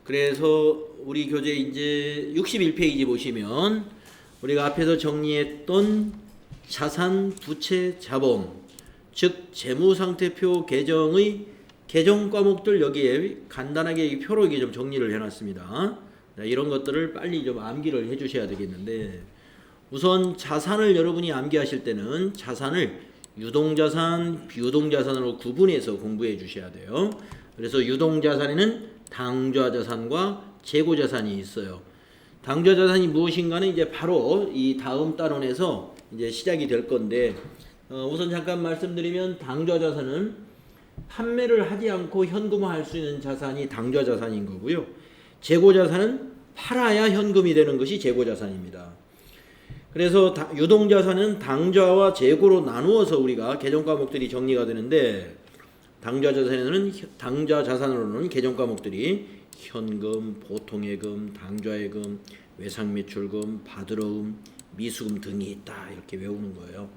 그래서 우리 교재 이제 61페이지 보시면 우리가 앞에서 정리했던 자산, 부채, 자본, 즉 재무상태표 개정의 개정 과목들 여기에 간단하게 이 표로 이게 좀 정리를 해놨습니다. 이런 것들을 빨리 좀 암기를 해주셔야 되겠는데, 우선 자산을 여러분이 암기하실 때는 자산을 유동자산, 비유동자산으로 구분해서 공부해 주셔야 돼요. 그래서 유동자산에는 당좌자산과 재고자산이 있어요. 당좌자산이 무엇인가는 이제 바로 이 다음 단원에서 이제 시작이 될 건데, 우선 잠깐 말씀드리면 당좌자산은 판매를 하지 않고 현금화할 수 있는 자산이 당좌자산인 거고요. 재고자산은 팔아야 현금이 되는 것이 재고자산입니다. 그래서 유동자산은 당좌와 재고로 나누어서 우리가 개정 과목들이 정리가 되는데, 당좌자산으로는 개정 과목들이 현금, 보통예금, 당좌예금, 외상매출금, 받으러금, 미수금 등이 있다, 이렇게 외우는 거예요.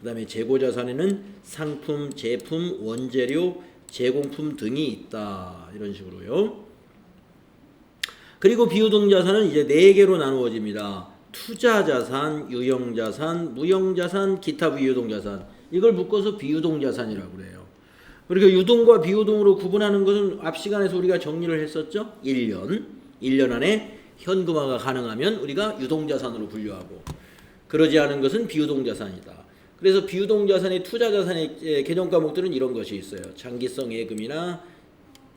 그 다음에 재고자산에는 상품, 제품, 원재료, 제공품 등이 있다, 이런 식으로요. 그리고 비유동자산은 이제 4개로 나누어집니다. 투자자산, 유형자산, 무형자산, 기타 비유동자산, 이걸 묶어서 비유동자산이라고 그래요. 그리고 유동과 비유동으로 구분하는 것은 앞 시간에서 우리가 정리를 했었죠. 1년 안에 현금화가 가능하면 우리가 유동자산으로 분류하고, 그러지 않은 것은 비유동자산이다. 그래서 비유동자산의 투자자산의 개정 과목들은 이런 것이 있어요. 장기성 예금이나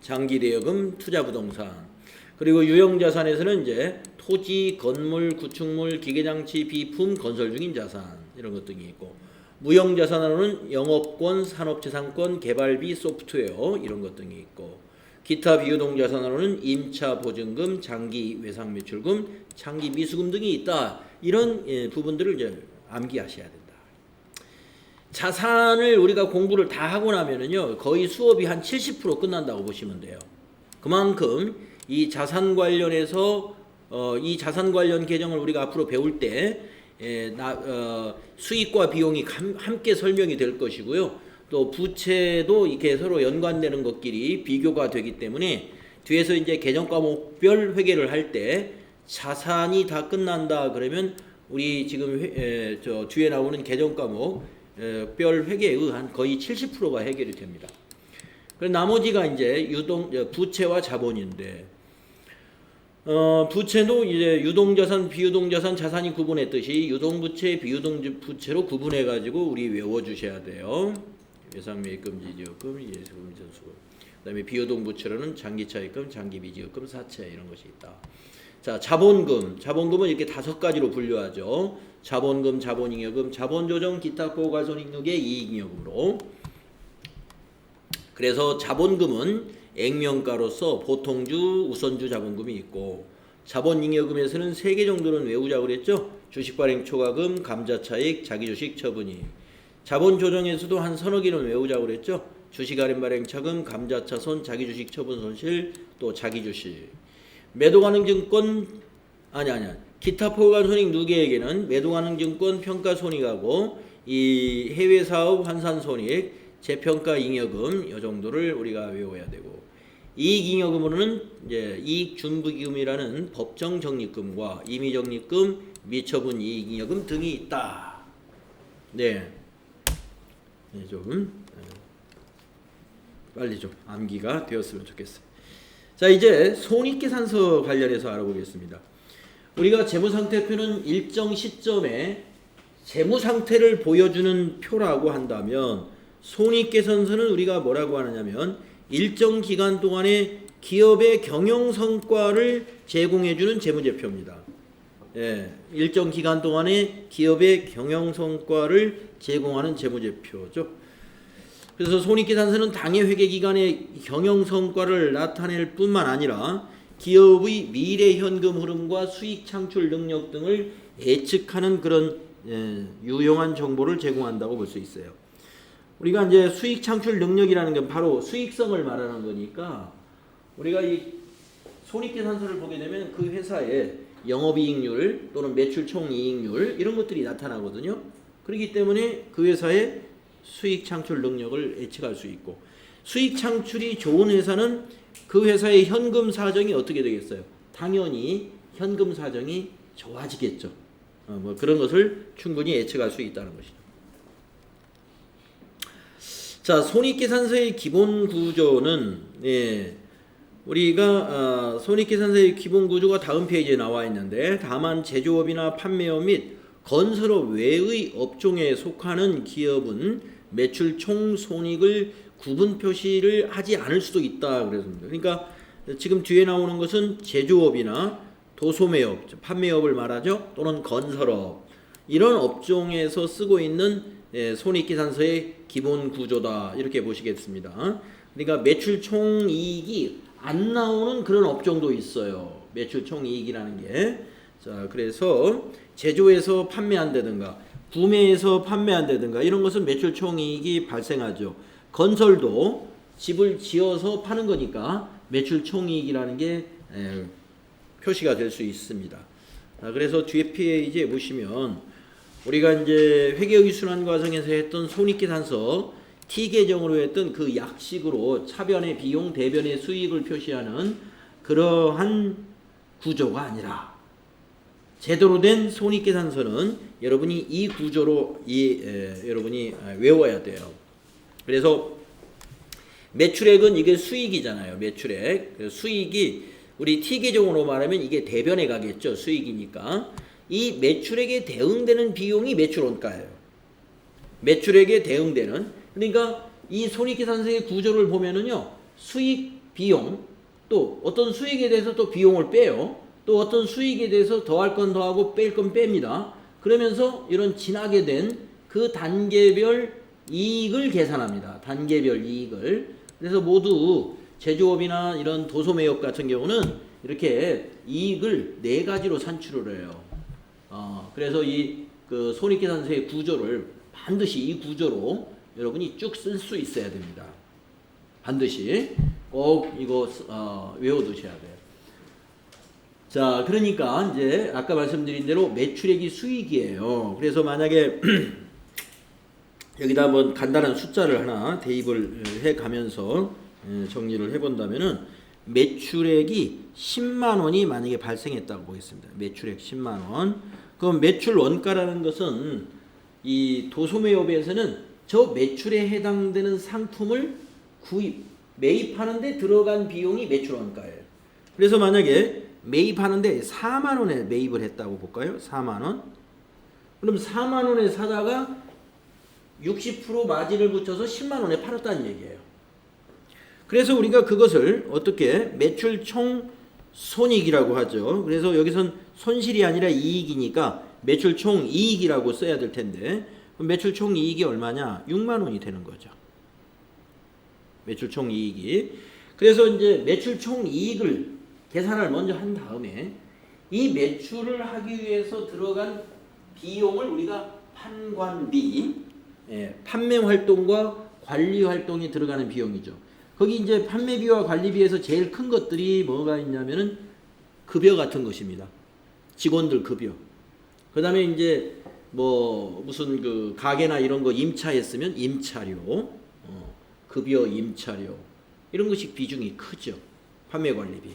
장기대여금, 투자부동산. 그리고 유형자산에서는 이제 토지, 건물, 구축물, 기계장치, 비품, 건설 중인 자산, 이런 것 등이 있고, 무형자산으로는 영업권, 산업재산권, 개발비, 소프트웨어, 이런 것 등이 있고, 기타 비유동자산으로는 임차 보증금, 장기 외상매출금, 장기 미수금 등이 있다. 이런 부분들을 이제 암기하셔야 된다. 자산을 우리가 공부를 다 하고 나면은요, 거의 수업이 한 70% 끝난다고 보시면 돼요. 그만큼 이 자산 관련해서 이 자산 관련 개정을 우리가 앞으로 배울 때 수익과 비용이 함께 설명이 될 것이고요. 또 부채도 이렇게 서로 연관되는 것끼리 비교가 되기 때문에 뒤에서 이제 개정 과목별 회계를 할 때 자산이 다 끝난다 그러면 우리 지금 뒤에 나오는 개정 과목 별 회계의 한 거의 70%가 해결이 됩니다. 그래서 나머지가 이제 부채와 자본인데, 부채도 이제 유동자산, 비유동자산, 자산이 구분했듯이 유동부채, 비유동부채로 구분해가지고 우리 외워주셔야 돼요. 외상매입금, 지지업금, 예수금, 전수금. 그 다음에 비유동부채로는 장기차입금, 장기미지업금, 사채, 이런 것이 있다. 자, 자본금은 이렇게 5가지로 분류하죠. 자본금, 자본잉여금, 자본조정, 기타 고과손익률의 이익잉여금으로. 그래서 자본금은 액면가로서 보통주, 우선주 자본금이 있고, 자본잉여금에서는 3개 정도는 외우자고 그랬죠. 주식발행 초과금, 감자차익, 자기주식 처분이익. 자본조정에서도 한 서너 개는 외우자고 그랬죠. 주식할인발행차금, 감자차손, 자기주식 처분 손실, 또 자기주식. 매도가능증권 기타 포괄손익 누계에게는 매도가능증권 평가손익하고 이 해외사업 환산손익, 재평가 잉여금, 이 정도를 우리가 외워야 되고, 이익잉여금으로는 이제 이익준부기금이라는 법정 적립금과 임의적립금, 미처분 이익잉여금 등이 있다. 네, 좀 빨리 좀 암기가 되었으면 좋겠어요. 자, 이제 손익계산서 관련해서 알아보겠습니다. 우리가 재무상태표는 일정 시점에 재무상태를 보여주는 표라고 한다면, 손익계산서는 우리가 뭐라고 하느냐면 일정 기간 동안에 기업의 경영성과를 제공해주는 재무제표입니다. 일정 기간 동안에 기업의 경영성과를 제공하는 재무제표죠. 그래서 손익계산서는 당해 회계기간의 경영성과를 나타낼 뿐만 아니라 기업의 미래 현금 흐름과 수익 창출 능력 등을 예측하는 그런 유용한 정보를 제공한다고 볼 수 있어요. 우리가 이제 수익 창출 능력이라는 건 바로 수익성을 말하는 거니까, 우리가 이 손익계산서를 보게 되면 그 회사의 영업이익률 또는 매출 총이익률 이런 것들이 나타나거든요. 그렇기 때문에 그 회사의 수익 창출 능력을 예측할 수 있고, 수익 창출이 좋은 회사는 그 회사의 현금 사정이 어떻게 되겠어요? 당연히 현금 사정이 좋아지겠죠. 뭐 그런 것을 충분히 예측할 수 있다는 것이죠. 자, 손익계산서의 기본 구조는 우리가 손익계산서의 기본 구조가 다음 페이지에 나와 있는데, 다만 제조업이나 판매업 및 건설업 외의 업종에 속하는 기업은 매출 총 손익을 구분 표시를 하지 않을 수도 있다 그랬습니다. 그러니까 지금 뒤에 나오는 것은 제조업이나 도소매업, 판매업을 말하죠. 또는 건설업, 이런 업종에서 쓰고 있는 손익계산서의 기본 구조다, 이렇게 보시겠습니다. 그러니까 매출 총이익이 안 나오는 그런 업종도 있어요. 매출 총이익이라는 게. 자, 그래서 제조에서 판매한다든가 구매해서 판매한다든가 이런 것은 매출 총이익이 발생하죠. 건설도 집을 지어서 파는 거니까 매출 총이익이라는 게 표시가 될 수 있습니다. 자, 그래서 뒤에 페이지에 보시면 우리가 이제 회계의 순환 과정에서 했던 손익계산서 T 계정으로 했던 그 약식으로 차변의 비용, 대변의 수익을 표시하는 그러한 구조가 아니라, 제대로 된 손익계산서는 여러분이 이 구조로 여러분이 외워야 돼요. 그래서 매출액은 이게 수익이잖아요. 매출액. 수익이 우리 T 계정으로 말하면 이게 대변에 가겠죠. 수익이니까. 이 매출액에 대응되는 비용이 매출 원가예요. 매출액에 대응되는. 그러니까 이 손익계산서의 구조를 보면은요, 수익, 비용, 또 어떤 수익에 대해서 또 비용을 빼요. 또 어떤 수익에 대해서 더할 건 더하고 뺄 건 뺍니다. 그러면서 이런 지나게 된 그 단계별 이익을 계산합니다. 단계별 이익을. 그래서 모두 제조업이나 이런 도소매업 같은 경우는 이렇게 이익을 4가지로 산출을 해요. 그래서 이 그 손익계산서의 구조를 반드시 이 구조로 여러분이 쭉 쓸 수 있어야 됩니다. 반드시 꼭 이거 외워두셔야 돼요. 자, 그러니까 이제 아까 말씀드린 대로 매출액이 수익이에요. 그래서 만약에 여기다 한번 간단한 숫자를 하나 대입을 해 가면서 정리를 해 본다면은, 매출액이 10만 원이 만약에 발생했다고 보겠습니다. 매출액 10만 원. 그럼 매출 원가라는 것은 이 도소매업에서는 저 매출에 해당되는 상품을 매입하는데 들어간 비용이 매출 원가예요. 그래서 만약에 매입하는데 4만 원에 매입을 했다고 볼까요? 4만 원. 그럼 4만 원에 사다가 60% 마진을 붙여서 10만 원에 팔았다는 얘기예요. 그래서 우리가 그것을 어떻게 매출 총 손익이라고 하죠. 그래서 여기선 손실이 아니라 이익이니까 매출 총 이익이라고 써야 될 텐데, 매출 총 이익이 얼마냐? 6만 원이 되는 거죠. 매출 총 이익이. 그래서 이제 매출 총 이익을 계산을 먼저 한 다음에 이 매출을 하기 위해서 들어간 비용을 우리가 판관비, 판매 활동과 관리 활동이 들어가는 비용이죠. 거기 이제 판매비와 관리비에서 제일 큰 것들이 뭐가 있냐면은 급여 같은 것입니다. 직원들 급여. 그 다음에 이제 뭐 무슨 그 가게나 이런 거 임차했으면 임차료, 급여 임차료, 이런 것이 비중이 크죠. 판매 관리비.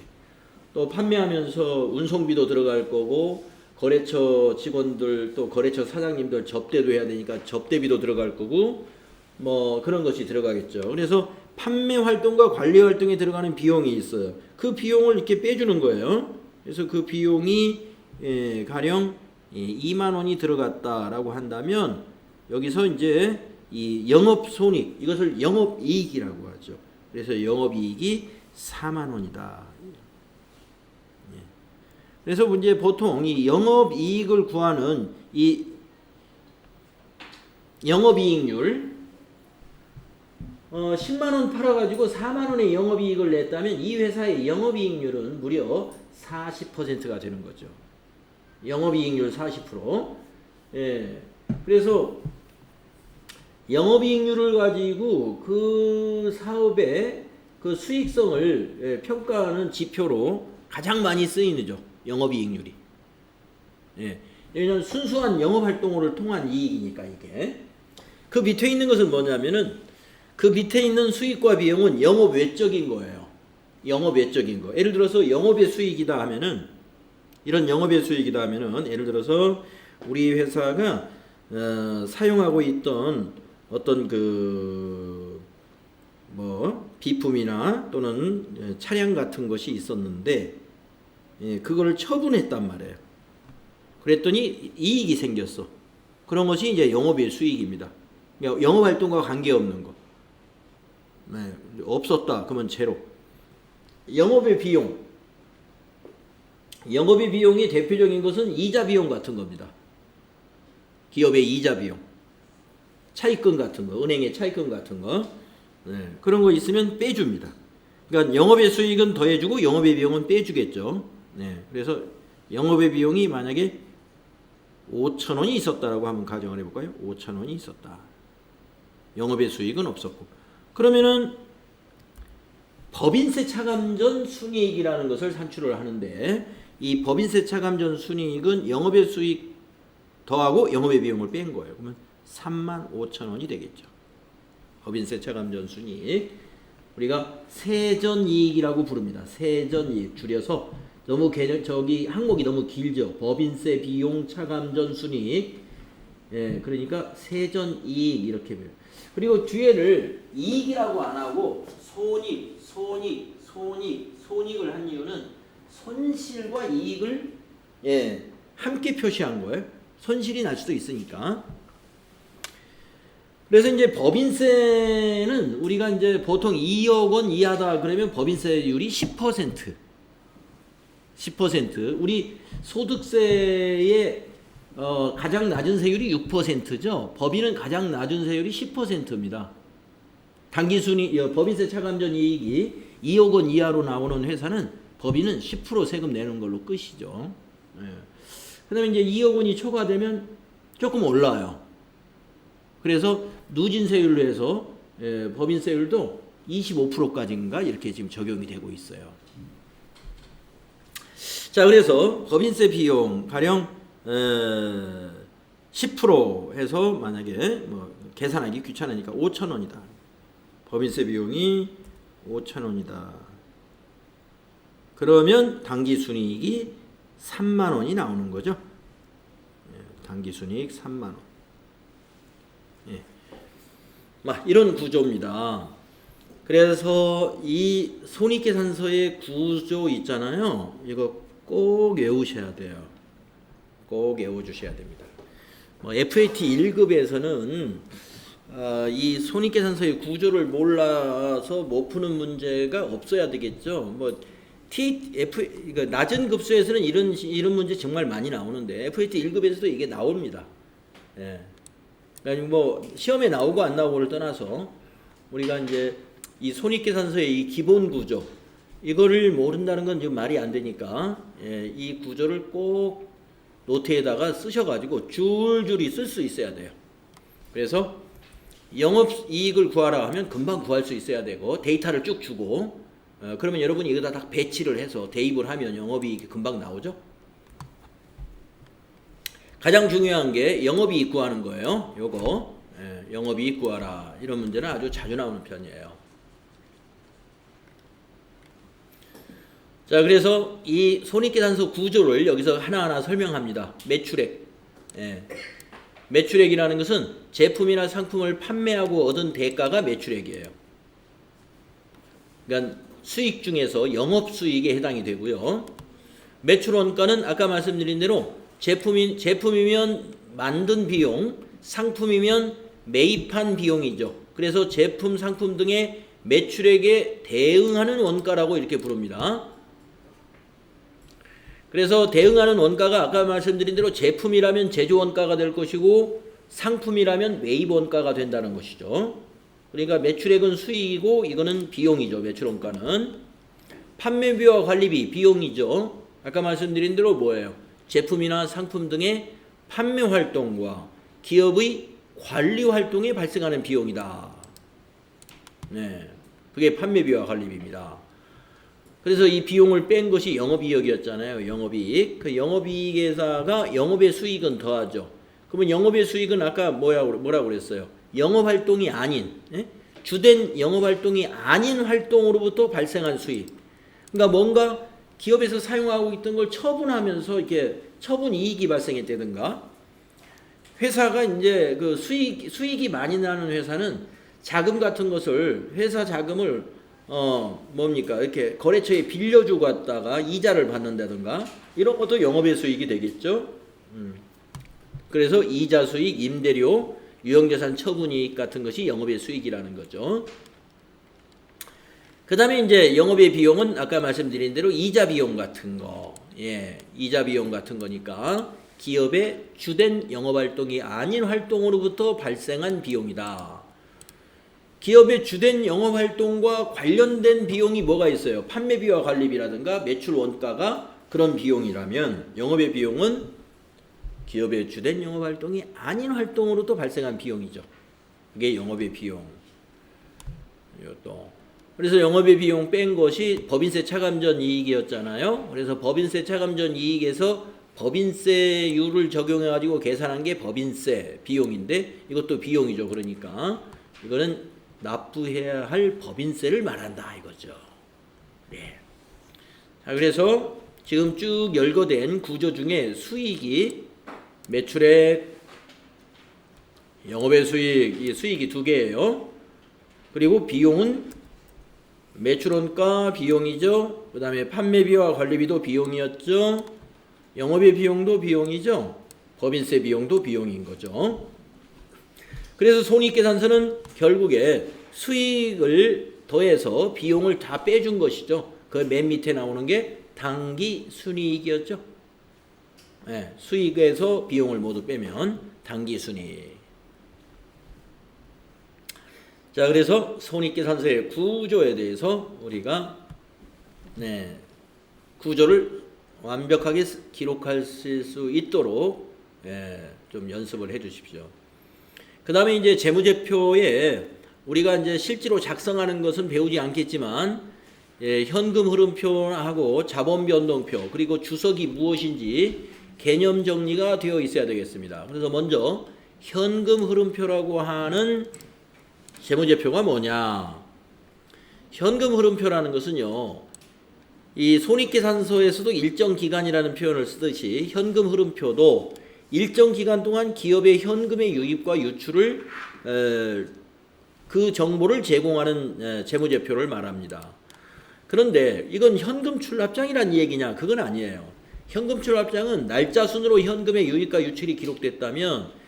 또 판매하면서 운송비도 들어갈 거고, 거래처 직원들 또 거래처 사장님들 접대도 해야 되니까 접대비도 들어갈 거고, 뭐 그런 것이 들어가겠죠. 그래서 판매 활동과 관리 활동에 들어가는 비용이 있어요. 그 비용을 이렇게 빼주는 거예요. 그래서 그 비용이 가령 2만 원이 들어갔다라고 한다면, 여기서 이제 이 영업 손익, 이것을 영업 이익이라고 하죠. 그래서 영업 이익이 4만 원이다. 그래서 이제 보통 이 영업 이익을 구하는 이 영업 이익률, 10만 원 팔아가지고 4만 원의 영업이익을 냈다면 이 회사의 영업이익률은 무려 40%가 되는 거죠. 영업이익률 40%. 그래서 영업이익률을 가지고 그 사업의 그 수익성을 평가하는 지표로 가장 많이 쓰이는죠. 영업이익률이. 왜냐하면 순수한 영업활동을 통한 이익이니까 이게. 그 밑에 있는 것은 뭐냐면은, 그 밑에 있는 수익과 비용은 영업 외적인 거예요. 영업 외적인 거. 예를 들어서 영업의 수익이다 하면은 이런 영업의 수익이다 하면은 예를 들어서 우리 회사가 사용하고 있던 어떤 그 뭐 비품이나 또는 차량 같은 것이 있었는데 그걸 처분했단 말이에요. 그랬더니 이익이 생겼어. 그런 것이 이제 영업의 수익입니다. 그러니까 영업 활동과 관계없는 거. 네, 없었다. 그러면 제로. 영업의 비용. 영업의 비용이 대표적인 것은 이자 비용 같은 겁니다. 기업의 이자 비용. 차입금 같은 거, 은행의 차입금 같은 거. 네, 그런 거 있으면 빼줍니다. 그러니까 영업의 수익은 더해주고 영업의 비용은 빼주겠죠. 네, 그래서 영업의 비용이 만약에 5,000원이 있었다라고 한번 가정을 해볼까요? 5,000원이 있었다. 영업의 수익은 없었고. 그러면은 법인세 차감전 순이익이라는 것을 산출을 하는데 이 법인세 차감전 순이익은 영업의 수익 더하고 영업의 비용을 뺀 거예요. 그러면 35,000원이 되겠죠. 법인세 차감전 순이익. 우리가 세전이익이라고 부릅니다. 세전이익 줄여서 너무 저기 항목이 너무 길죠. 법인세 비용 차감전 순이익. 예, 그러니까 세전이익 이렇게 해요. 그리고 뒤에를 이익이라고 안 하고 손익을 한 이유는 손실과 이익을 함께 표시한 거예요. 손실이 날 수도 있으니까. 그래서 이제 법인세는 우리가 이제 보통 2억 원 이하다 그러면 법인세율이 10%. 10%. 우리 소득세의 가장 낮은 세율이 6%죠. 법인은 가장 낮은 세율이 10%입니다. 단기순위 법인세 차감전 이익이 2억 원 이하로 나오는 회사는 법인은 10% 세금 내는 걸로 끝이죠. 그 다음에 이제 2억 원이 초과되면 조금 올라요. 그래서 누진세율로 해서 법인세율도 25%까지인가 이렇게 지금 적용이 되고 있어요. 자, 그래서 법인세 비용 가령 10% 해서 만약에 뭐 계산하기 귀찮으니까 5,000원이다. 법인세 비용이 5,000원이다. 그러면 당기순이익이 3만 원이 나오는 거죠. 당기순이익 3만 원. 이런 구조입니다. 그래서 이 손익계산서의 구조 있잖아요. 이거 꼭 외우셔야 돼요. 꼭 외워주셔야 됩니다. FAT 1급에서는 이 손익계산서의 구조를 몰라서 못 푸는 문제가 없어야 되겠죠. 낮은 급수에서는 이런 문제 정말 많이 나오는데 FAT 1급에서도 이게 나옵니다. 그러니까 시험에 나오고 안 나오고를 떠나서 우리가 이제 이 손익계산서의 이 기본 구조 이거를 모른다는 건 지금 말이 안 되니까 이 구조를 꼭 노트에다가 쓰셔가지고 줄줄이 쓸 수 있어야 돼요. 그래서 영업이익을 구하라 하면 금방 구할 수 있어야 되고 데이터를 쭉 주고 그러면 여러분이 이거 다 배치를 해서 대입을 하면 영업이익이 금방 나오죠. 가장 중요한 게 영업이익 구하는 거예요. 요거 영업이익 구하라 이런 문제는 아주 자주 나오는 편이에요. 자, 그래서 이 손익계산서 구조를 여기서 하나하나 설명합니다. 매출액. 매출액이라는 것은 제품이나 상품을 판매하고 얻은 대가가 매출액이에요. 그러니까 수익 중에서 영업수익에 해당이 되고요. 매출원가는 아까 말씀드린 대로 제품이면 만든 비용, 상품이면 매입한 비용이죠. 그래서 제품, 상품 등의 매출액에 대응하는 원가라고 이렇게 부릅니다. 그래서 대응하는 원가가 아까 말씀드린 대로 제품이라면 제조원가가 될 것이고 상품이라면 매입원가가 된다는 것이죠. 그러니까 매출액은 수익이고 이거는 비용이죠. 매출원가는. 판매비와 관리비, 비용이죠. 아까 말씀드린 대로 뭐예요? 제품이나 상품 등의 판매 활동과 기업의 관리 활동에 발생하는 비용이다. 그게 판매비와 관리비입니다. 그래서 이 비용을 뺀 것이 영업이익이었잖아요. 영업이익. 그 영업이익에다가 영업의 수익은 더하죠. 그러면 영업의 수익은 아까 뭐라고 그랬어요? 영업활동이 아닌, 주된 영업활동이 아닌 활동으로부터 발생한 수익. 그러니까 뭔가 기업에서 사용하고 있던 걸 처분하면서 이렇게 처분 이익이 발생했다든가, 회사가 이제 그 수익이 많이 나는 회사는 자금 같은 것을, 회사 자금을 뭡니까, 이렇게 거래처에 빌려주고 갔다가 이자를 받는다든가, 이런 것도 영업의 수익이 되겠죠. 그래서 이자 수익, 임대료, 유형자산 처분 이익 같은 것이 영업의 수익이라는 거죠. 그 다음에 이제 영업의 비용은 아까 말씀드린 대로 이자 비용 같은 거, 이자 비용 같은 거니까 기업의 주된 영업활동이 아닌 활동으로부터 발생한 비용이다. 기업의 주된 영업활동과 관련된 비용이 뭐가 있어요? 판매비와 관리비라든가 매출 원가가 그런 비용이라면, 영업의 비용은 기업의 주된 영업활동이 아닌 활동으로부터 발생한 비용이죠. 그게 영업의 비용. 이것도. 그래서 영업의 비용 뺀 것이 법인세 차감전 이익이었잖아요. 그래서 법인세 차감전 이익에서 법인세율을 적용해 가지고 계산한 게 법인세 비용인데, 이것도 비용이죠. 그러니까 이거는 납부해야 할 법인세를 말한다 이거죠. 네. 자, 그래서 지금 쭉 열거된 구조 중에 수익이 매출액, 영업의 수익, 이 수익이 두 개예요. 그리고 비용은 매출원가 비용이죠. 그 다음에 판매비와 관리비도 비용이었죠. 영업의 비용도 비용이죠. 법인세 비용도 비용인 거죠. 그래서 손익계산서는 결국에 수익을 더해서 비용을 다 빼준 것이죠. 그 맨 밑에 나오는 게 당기순이익이었죠. 네, 수익에서 비용을 모두 빼면 당기순이익. 자, 그래서 손익계산서의 구조에 대해서 우리가 구조를 완벽하게 기록하실 수 있도록 좀 연습을 해 주십시오. 그 다음에 이제 재무제표에 우리가 이제 실제로 작성하는 것은 배우지 않겠지만, 현금 흐름표하고 자본 변동표, 그리고 주석이 무엇인지 개념 정리가 되어 있어야 되겠습니다. 그래서 먼저 현금 흐름표라고 하는 재무제표가 뭐냐? 현금 흐름표라는 것은요, 이 손익계산서에서도 일정 기간이라는 표현을 쓰듯이 현금 흐름표도 일정 기간 동안 기업의 현금의 유입과 유출을 그 정보를 제공하는 재무제표를 말합니다. 그런데 이건 현금 출납장이란 얘기냐? 그건 아니에요. 현금 출납장은 날짜 순으로 현금의 유입과 유출이 기록됐다면,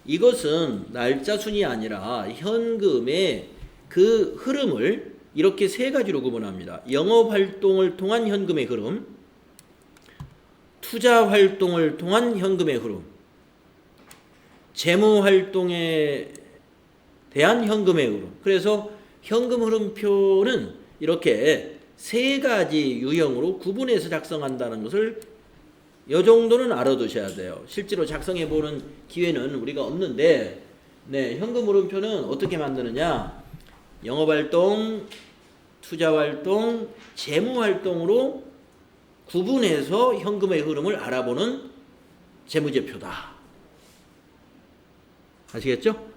이것은 날짜 순이 아니라 현금의 그 흐름을 이렇게 세 가지로 구분합니다. 영업활동을 통한 현금의 흐름, 투자활동을 통한 현금의 흐름, 재무활동에 대한 현금의 흐름. 그래서 현금 흐름표는 이렇게 세 가지 유형으로 구분해서 작성한다는 것을 이 정도는 알아두셔야 돼요. 실제로 작성해 보는 기회는 우리가 없는데, 현금 흐름표는 어떻게 만드느냐? 영업활동, 투자활동, 재무활동으로 구분해서 현금의 흐름을 알아보는 재무제표다. 아시겠죠?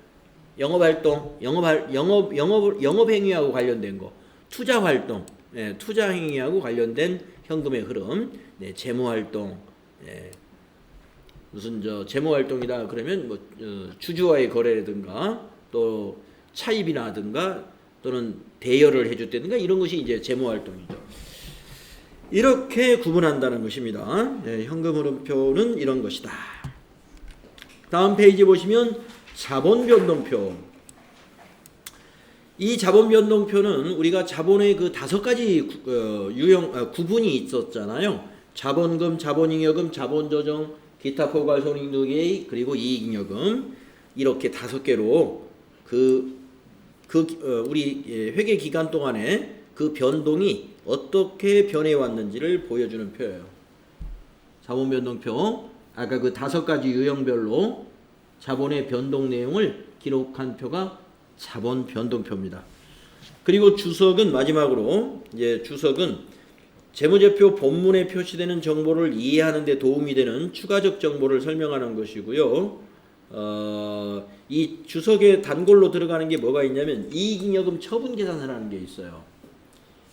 영업활동, 영업행위하고 관련된 거, 투자활동, 투자행위하고 관련된 현금의 흐름, 재무활동, 무슨 재무활동이다 그러면 뭐 주주와의 거래라든가 또 차입이라든가 또는 대여를 해줬다든가 이런 것이 이제 재무활동이죠. 이렇게 구분한다는 것입니다. 현금 흐름표는 이런 것이다. 다음 페이지 보시면 자본 변동표. 이 자본 변동표는 우리가 자본의 그 5가지 구분이 있었잖아요. 자본금, 자본잉여금, 자본조정, 기타 포괄 손익누계이익, 그리고 이익잉여금, 이렇게 5개로 우리 회계 기간 동안에 그 변동이 어떻게 변해 왔는지를 보여주는 표예요. 자본 변동표, 아까 그 5가지 유형별로 자본의 변동 내용을 기록한 표가 자본 변동표입니다. 그리고 주석은 마지막으로, 이제 주석은 재무제표 본문에 표시되는 정보를 이해하는 데 도움이 되는 추가적 정보를 설명하는 것이고요. 이 주석에 단골로 들어가는 게 뭐가 있냐면 이익잉여금 처분계산서라는 게 있어요.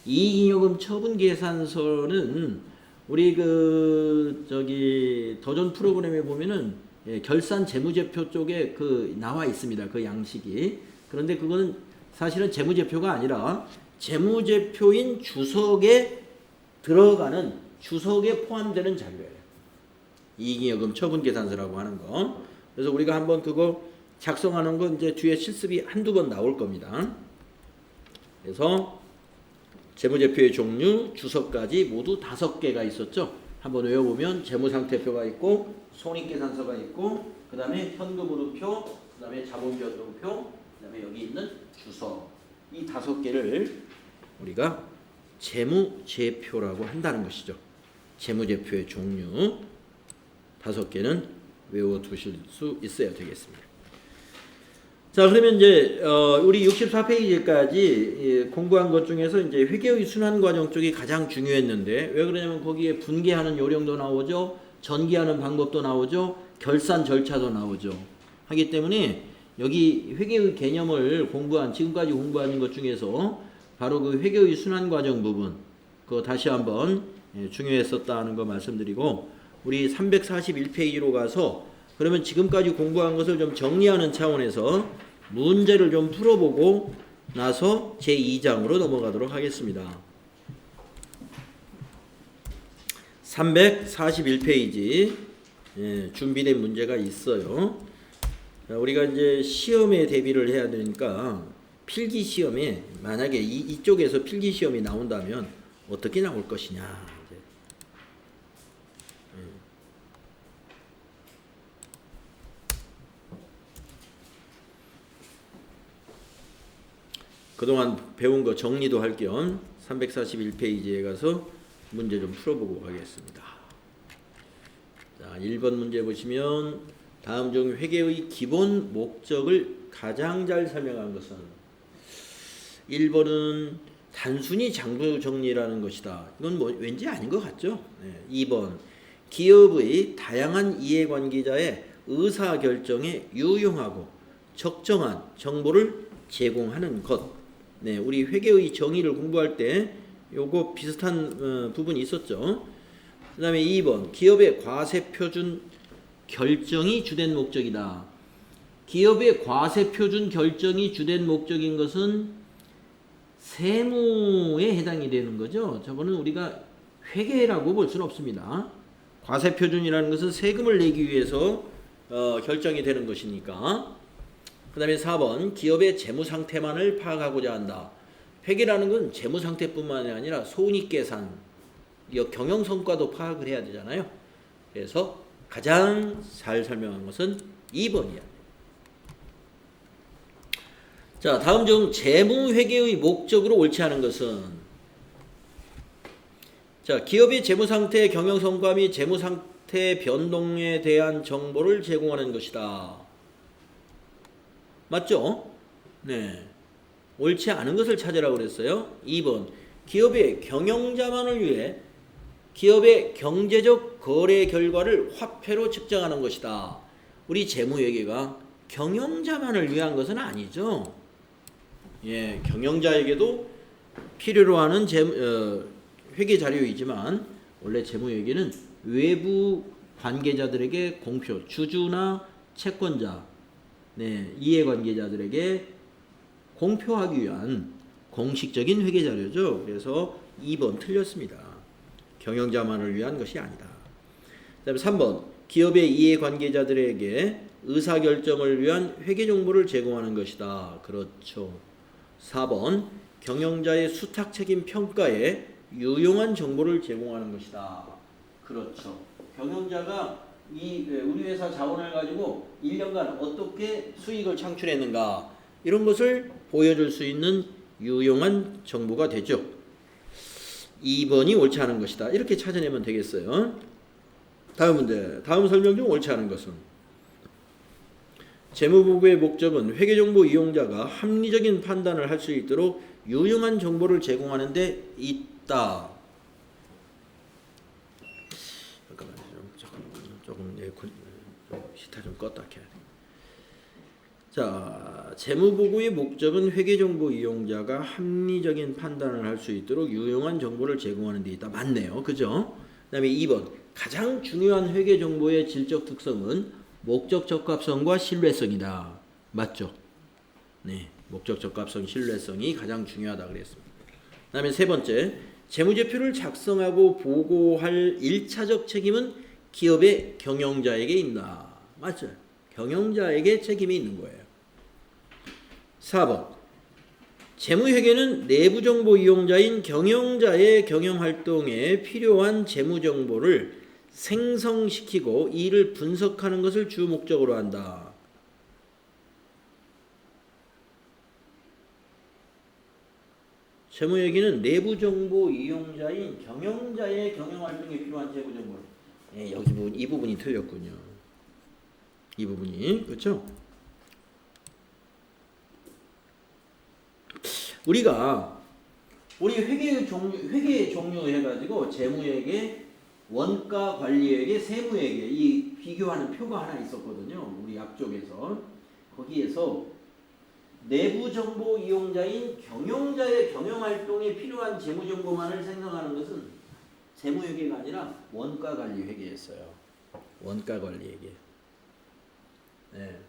이익잉여금 처분 계산서는 우리 도전 프로그램에 보면은 결산 재무제표 쪽에 나와 있습니다. 그 양식이. 그런데 그거는 사실은 재무제표가 아니라 재무제표인 주석에 들어가는 주석에 포함되는 자료예요. 이익잉여금 처분 계산서라고 하는 거. 그래서 우리가 한번 그거 작성하는 건 이제 뒤에 실습이 한두 번 나올 겁니다. 그래서 재무제표의 종류, 주석까지 모두 5개가 있었죠. 한번 외워보면 재무상태표가 있고 손익계산서가 있고 그 다음에 현금흐름표, 그 다음에 자본변동표, 그 다음에 여기 있는 주석, 이 5개를 우리가 재무제표라고 한다는 것이죠. 재무제표의 종류 5개는 외워두실 수 있어야 되겠습니다. 자, 그러면 이제 우리 64페이지까지 공부한 것 중에서 이제 회계의 순환 과정 쪽이 가장 중요했는데, 왜 그러냐면 거기에 분계하는 요령도 나오죠, 전개하는 방법도 나오죠, 결산 절차도 나오죠. 하기 때문에 여기 회계의 개념을 지금까지 공부하는 것 중에서 바로 그 회계의 순환 과정 부분, 그거 다시 한번 중요했었다는 거 말씀드리고, 우리 341페이지로 가서 그러면 지금까지 공부한 것을 좀 정리하는 차원에서 문제를 좀 풀어보고 나서 제2장으로 넘어가도록 하겠습니다. 341페이지 준비된 문제가 있어요. 우리가 이제 시험에 대비를 해야 되니까 필기 시험에 만약에 이쪽에서 필기 시험이 나온다면 어떻게 나올 것이냐. 그동안 배운 거 정리도 할 겸 341페이지에 가서 문제 좀 풀어보고 가겠습니다. 자, 1번 문제 보시면 다음 중 회계의 기본 목적을 가장 잘 설명한 것은 1번은 단순히 장부 정리라는 것이다. 이건 왠지 아닌 것 같죠? 2번 기업의 다양한 이해관계자의 의사결정에 유용하고 적정한 정보를 제공하는 것. 우리 회계의 정의를 공부할 때 요거 비슷한 부분이 있었죠. 그 다음에 2번 기업의 과세표준 결정이 주된 목적이다. 기업의 과세표준 결정이 주된 목적인 것은 세무에 해당이 되는 거죠. 저거는 우리가 회계라고 볼 수는 없습니다. 과세표준이라는 것은 세금을 내기 위해서 결정이 되는 것이니까. 그 다음에 4번 기업의 재무상태만을 파악하고자 한다. 회계라는 건 재무상태뿐만이 아니라 손익계산, 경영성과도 파악을 해야 되잖아요. 그래서 가장 잘 설명한 것은 2번이야. 자, 다음 중 재무회계의 목적으로 옳지 않은 것은, 자, 기업의 재무상태, 경영성과 및 재무상태 변동에 대한 정보를 제공하는 것이다. 맞죠? 네. 옳지 않은 것을 찾으라고 그랬어요. 2번 기업의 경영자만을 위해 기업의 경제적 거래 결과를 화폐로 측정하는 것이다. 우리 재무회계가 경영자만을 위한 것은 아니죠. 경영자에게도 필요로 하는 회계 자료이지만 원래 재무회계는 외부 관계자들에게 공표, 주주나 채권자, 이해관계자들에게 공표하기 위한 공식적인 회계 자료죠. 그래서 2번 틀렸습니다. 경영자만을 위한 것이 아니다. 그 다음에 3번 기업의 이해관계자들에게 의사결정을 위한 회계 정보를 제공하는 것이다. 그렇죠. 4번 경영자의 수탁책임 평가에 유용한 정보를 제공하는 것이다. 그렇죠. 경영자가 우리 회사 자원을 가지고 1년간 어떻게 수익을 창출했는가, 이런 것을 보여줄 수 있는 유용한 정보가 되죠. 2번이 옳지 않은 것이다. 이렇게 찾아내면 되겠어요. 다음 문제. 다음 설명 중 옳지 않은 것은 재무보고의 목적은 회계정보 이용자가 합리적인 판단을 할 수 있도록 유용한 정보를 제공하는 데 있다. 조금 시타 좀 껐다 켜야 돼. 자, 재무보고의 목적은 회계정보 이용자가 합리적인 판단을 할 수 있도록 유용한 정보를 제공하는 데 있다. 맞네요. 그죠? 그 다음에 2번. 가장 중요한 회계정보의 질적 특성은 목적 적합성과 신뢰성이다. 맞죠? 네. 목적 적합성, 신뢰성이 가장 중요하다 그랬습니다. 그 다음에 세 번째. 재무제표를 작성하고 보고할 1차적 책임은 기업의 경영자에게 있다. 맞죠? 경영자에게 책임이 있는 거예요. 4번. 재무회계는 내부정보 이용자인 경영자의 경영활동에 필요한 재무정보를 생성시키고 이를 분석하는 것을 주 목적으로 한다. 재무회계는 내부정보 이용자인 경영자의 경영활동에 필요한 재무정보를. 예, 여기 부분, 이 부분이 틀렸군요. 이 부분이. 그렇죠? 우리가 우리 회계 종류 해가지고 재무회계, 원가관리회계, 세무회계 이 비교하는 표가 하나 있었거든요. 우리 앞쪽에서 거기에서 내부정보 이용자인 경영자의 경영활동에 필요한 재무정보만을 생성하는 것은 재무회계가 아니라 원가관리회계였어요. 원가관리회계. 네.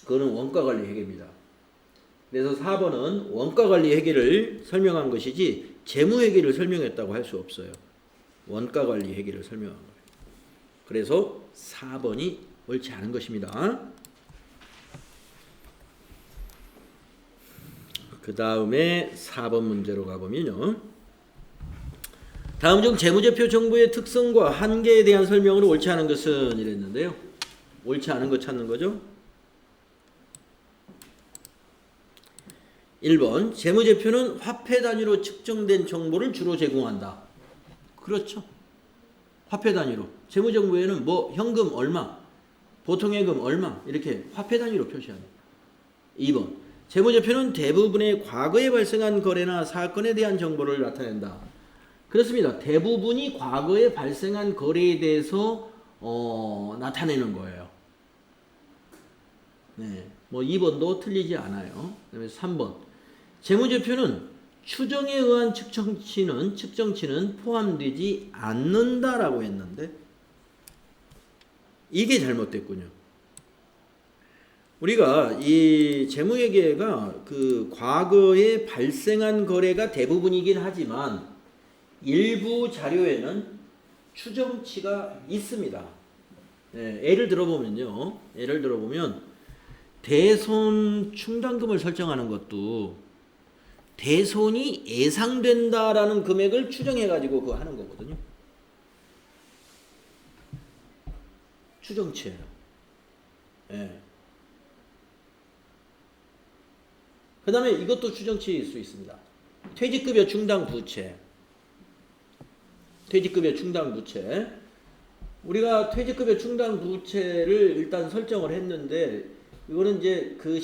그거는 원가관리회계입니다. 그래서 4번은 원가관리회계를 설명한 것이지 재무회계를 설명했다고 할 수 없어요. 원가관리회계를 설명한 거예요. 그래서 4번이 옳지 않은 것입니다. 그 다음에 4번 문제로 가보면요. 다음 중 재무제표 정보의 특성과 한계에 대한 설명으로 옳지 않은 것은 이랬는데요. 옳지 않은 거 찾는 거죠. 1번. 재무제표는 화폐 단위로 측정된 정보를 주로 제공한다. 그렇죠. 화폐 단위로. 재무정보에는 뭐 현금 얼마, 보통예금 얼마 이렇게 화폐 단위로 표시합니다. 2번. 재무제표는 대부분의 과거에 발생한 거래나 사건에 대한 정보를 나타낸다. 그렇습니다. 대부분이 과거에 발생한 거래에 대해서 나타내는 거예요. 네, 뭐 2번도 틀리지 않아요. 그다음에 3번. 재무제표는 추정에 의한 측정치는 포함되지 않는다라고 했는데 이게 잘못됐군요. 우리가 이 재무회계가 그 과거에 발생한 거래가 대부분이긴 하지만 일부 자료에는 추정치가 있습니다. 네, 예를 들어보면 대손 충당금을 설정하는 것도 대손이 예상된다라는 금액을 추정해가지고 그거 하는 거거든요. 추정치예요. 예. 그 다음에 이것도 추정치일 수 있습니다. 퇴직급여 충당 부채. 우리가 퇴직급여 충당 부채를 일단 설정을 했는데 이거는 이제 그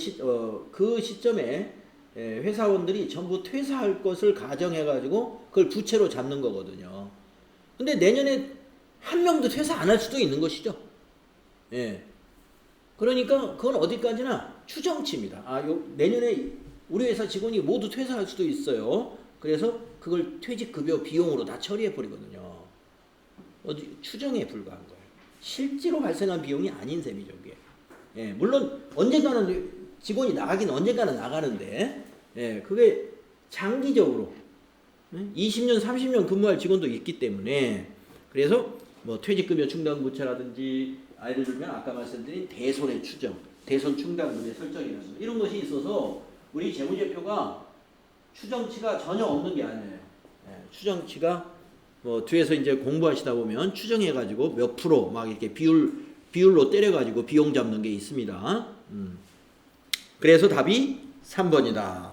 시점에 회사원들이 전부 퇴사할 것을 가정해가지고 그걸 부채로 잡는 거거든요. 근데 내년에 한 명도 퇴사 안 할 수도 있는 것이죠. 예. 그러니까 그건 어디까지나 추정치입니다. 내년에 우리 회사 직원이 모두 퇴사할 수도 있어요. 그래서 그걸 퇴직급여 비용으로 다 처리해 버리거든요. 추정에 불과한 거예요. 실제로 발생한 비용이 아닌 셈이죠, 그게. 예, 물론 언젠가는 직원이 나가긴 언젠가는 나가는데, 예, 그게 장기적으로 20년, 30년 근무할 직원도 있기 때문에 그래서 뭐 퇴직급여 충당 부채라든지 예를 들면 아까 말씀드린 대손의 추정, 대손 충당금의 설정이라든지 이런 것이 있어서 우리 재무제표가 추정치가 전혀 없는 게 아니에요. 예, 추정치가 뭐 뒤에서 이제 공부하시다 보면 추정해가지고 몇 프로 막 이렇게 비율로 때려가지고 비용 잡는 게 있습니다. 그래서 답이 3번이다.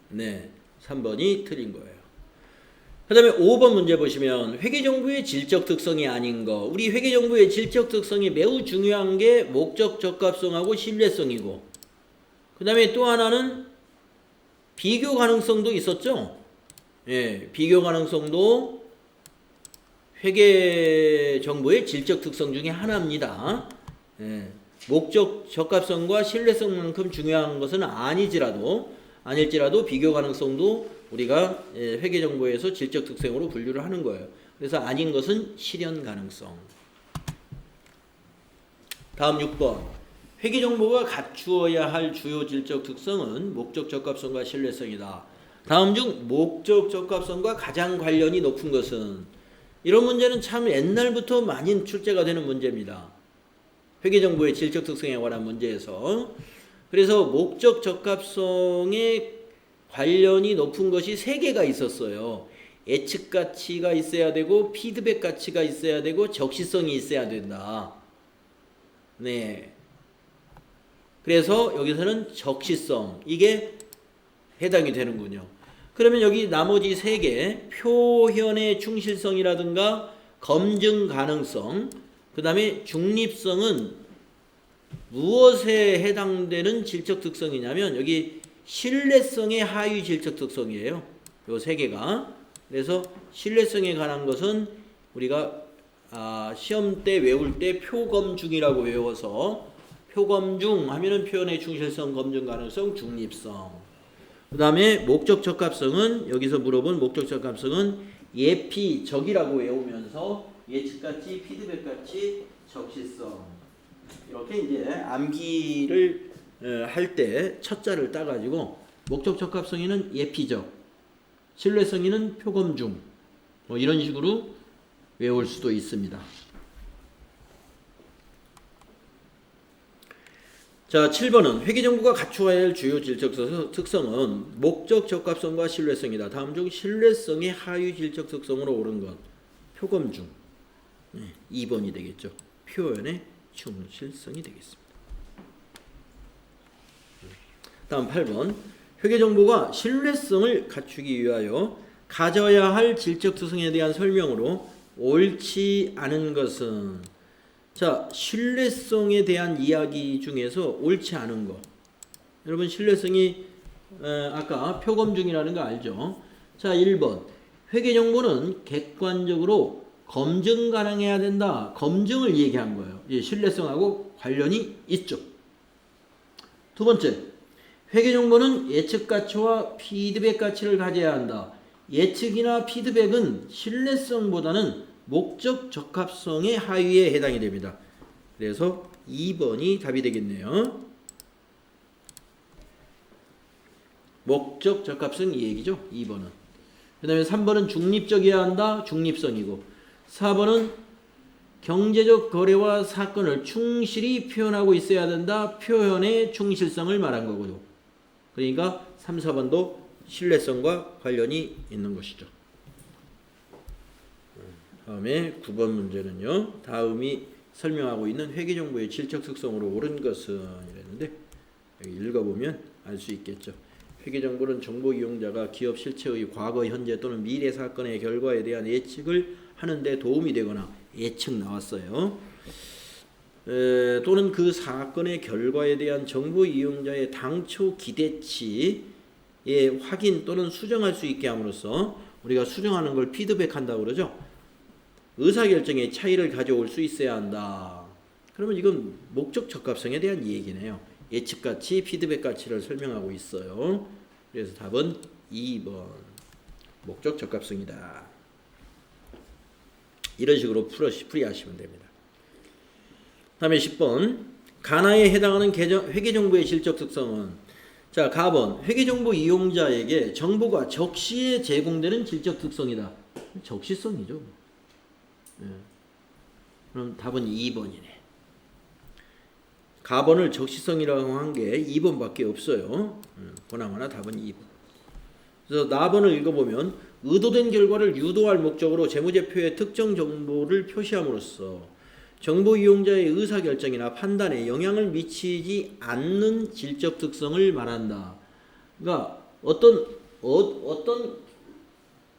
네, 3번이 틀린 거예요. 그 다음에 5번 문제 보시면 회계정보의 질적 특성이 아닌 거. 우리 회계정보의 질적 특성이 매우 중요한 게 목적 적합성하고 신뢰성이고, 그 다음에 또 하나는 비교 가능성도 있었죠. 예, 비교 가능성도 회계 정보의 질적 특성 중에 하나입니다. 예, 목적 적합성과 신뢰성만큼 중요한 것은 아닐지라도 비교 가능성도 우리가 회계 정보에서 질적 특성으로 분류를 하는 거예요. 그래서 아닌 것은 실현 가능성. 다음 6번. 회계 정보가 갖추어야 할 주요 질적 특성은 목적 적합성과 신뢰성이다. 다음 중 목적 적합성과 가장 관련이 높은 것은? 이런 문제는 참 옛날부터 많이 출제가 되는 문제입니다. 회계 정보의 질적 특성에 관한 문제에서. 그래서 목적 적합성에 관련이 높은 것이 3개가 있었어요. 예측 가치가 있어야 되고 피드백 가치가 있어야 되고 적시성이 있어야 된다. 네. 그래서 여기서는 적시성 이게 해당이 되는군요. 그러면 여기 나머지 3개 표현의 충실성이라든가 검증 가능성 그 다음에 중립성은 무엇에 해당되는 질적 특성이냐면 여기 신뢰성의 하위 질적 특성이에요. 요 3개가. 그래서 신뢰성에 관한 것은 우리가 시험 때 외울 때 표검중이라고 외워서 표검중 하면은 표현의 충실성, 검증 가능성, 중립성. 그 다음에 목적 적합성은 여기서 물어본 목적 적합성은 예피, 적이라고 외우면서 예측가치, 피드백가치, 적시성. 이렇게 이제 암기를 할 때 첫자를 따가지고 목적 적합성에는 예피적, 신뢰성에는 표검중 뭐 이런 식으로 외울 수도 있습니다. 자, 7번은 회계정보가 갖추어야 할 주요 질적 특성은 목적 적합성과 신뢰성이다. 다음 중 신뢰성의 하위 질적 특성으로 옳은 것. 표검중. 2번이 되겠죠. 표현의 충실성이 되겠습니다. 다음 8번. 회계정보가 신뢰성을 갖추기 위하여 가져야 할 질적 특성에 대한 설명으로 옳지 않은 것은? 자, 신뢰성에 대한 이야기 중에서 옳지 않은 거. 여러분 신뢰성이 아까 표검중이라는 거 알죠? 자, 1번. 회계정보는 객관적으로 검증 가능해야 된다. 검증을 얘기한 거예요. 신뢰성하고 관련이 있죠. 두 번째. 회계정보는 예측가치와 피드백가치를 가져야 한다. 예측이나 피드백은 신뢰성보다는 목적 적합성의 하위에 해당이 됩니다. 그래서 2번이 답이 되겠네요. 목적 적합성 이 얘기죠. 2번은. 그 다음에 3번은 중립적이어야 한다. 중립성이고 4번은 경제적 거래와 사건을 충실히 표현하고 있어야 된다. 표현의 충실성을 말한 거고요. 그러니까 3, 4번도 신뢰성과 관련이 있는 것이죠. 다음에 9번 문제는요. 다음이 설명하고 있는 회계정보의 질적 특성으로 옳은 것은 이랬는데 여기 읽어보면 알 수 있겠죠. 회계정보는 정보 이용자가 기업 실체의 과거, 현재 또는 미래 사건의 결과에 대한 예측을 하는데 도움이 되거나 예측 나왔어요. 또는 그 사건의 결과에 대한 정보 이용자의 당초 기대치의 확인 또는 수정할 수 있게 함으로써 우리가 수정하는 걸 피드백한다고 그러죠. 의사결정에 차이를 가져올 수 있어야 한다. 그러면 이건 목적 적합성에 대한 얘기네요. 예측가치, 피드백가치를 설명하고 있어요. 그래서 답은 2번 목적 적합성이다. 이런 식으로 풀이하시면 됩니다. 다음에 10번 가나에 해당하는 회계정보의 질적 특성은? 자, 가번 회계정보 이용자에게 정보가 적시에 제공되는 질적 특성이다. 적시성이죠. 그럼 답은 2번이네. 가번을 적시성이라고 한 게 2번밖에 없어요. 보나마나 답은 2번. 그래서 나번을 읽어보면 의도된 결과를 유도할 목적으로 재무제표에 특정 정보를 표시함으로써 정보 이용자의 의사결정이나 판단에 영향을 미치지 않는 질적 특성을 말한다. 그러니까 어떤